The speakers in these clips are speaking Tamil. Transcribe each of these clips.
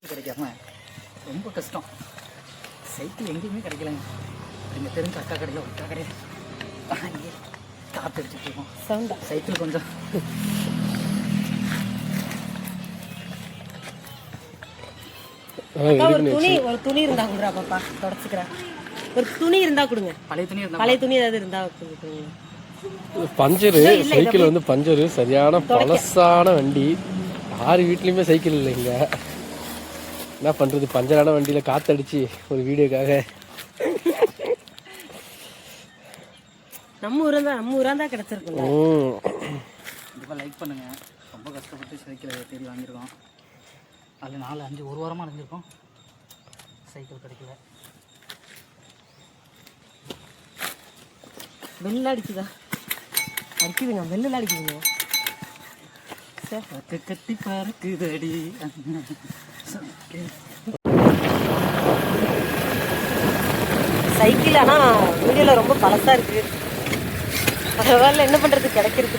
கிடைக்காம ரொம்ப கஷ்டம். சைக்கிள் எங்கேயுமே கிடைக்கலங்க. எங்கள் தெரிஞ்ச அக்கா கடையில் ஒரு அக்கா கடையில் வாங்கி காற்று அடிச்சுட்டு இருக்கோம். சவுண்டா சைக்கிள் கொஞ்சம் ஒரு துணி இருந்தா கொடுறா பாப்பா, தொடச்சுக்கிறேன். ஒரு துணி இருந்தா கொடுங்க. பழைய துணி ஏதாவது இருந்தா கொடுங்க. பஞ்சரு சைக்கிள் வந்து பஞ்சரு சரியான பழசான வண்டி. யார் வீட்லையுமே சைக்கிள் இல்லைங்க. என்ன பண்ணுறது, பஞ்சரான வண்டியில் காற்றடிச்சு ஒரு வீடியோக்காக. நம்ம ஊராக தான் கிடச்சிருக்கோம். கண்டிப்பாக லைக் பண்ணுங்கள். ரொம்ப கஷ்டப்பட்டு சைக்கிளை தேடி வாங்கியிருக்கோம். அதில் 4-5 ஒரு வாரமாக அடைஞ்சிருக்கோம். சைக்கிள் கிடைக்கல. வெள்ள அடிக்குதா? அடிக்குதுங்க, வெள்ளெல்லாம் அடிக்குதுங்க. கட்டி பறக்குதடி. சைக்கிள் ஆனால் வீடியோவில் ரொம்ப பழசாக இருக்கு. பரவாயில்ல, என்ன பண்ணுறது, கிடைக்கிறது.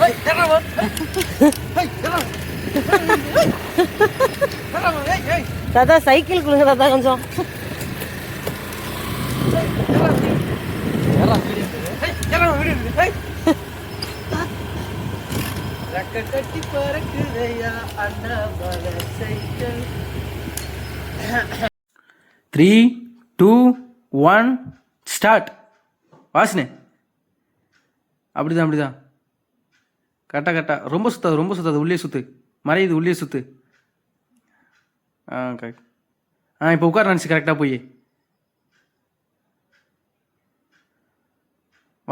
தாத்தா சைக்கிள் கொடுங்க தாத்தா கொஞ்சம். கட்டி பறக்குதையா அண்ணா சைக்கிள். 3, 2, 1 ஸ்டார்ட். வாசனே அப்படிதான் கரெக்டா. ரொம்ப சுத்தாது, உள்ளே சுத்து. மறையுது, உள்ளே சுத்து. கரெக்ட். இப்போ உட்கார நினச்சி கரெக்டாக போய்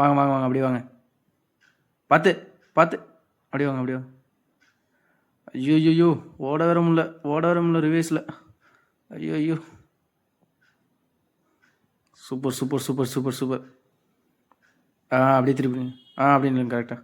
வாங்க அப்படியே வாங்க. பார்த்து அப்படியே வாங்க. ஐயோ ஓட வர முடியல ரிவேஸில். ஐயோ சூப்பர். அப்படியே திருப்பி அப்படியே கரெக்டாக.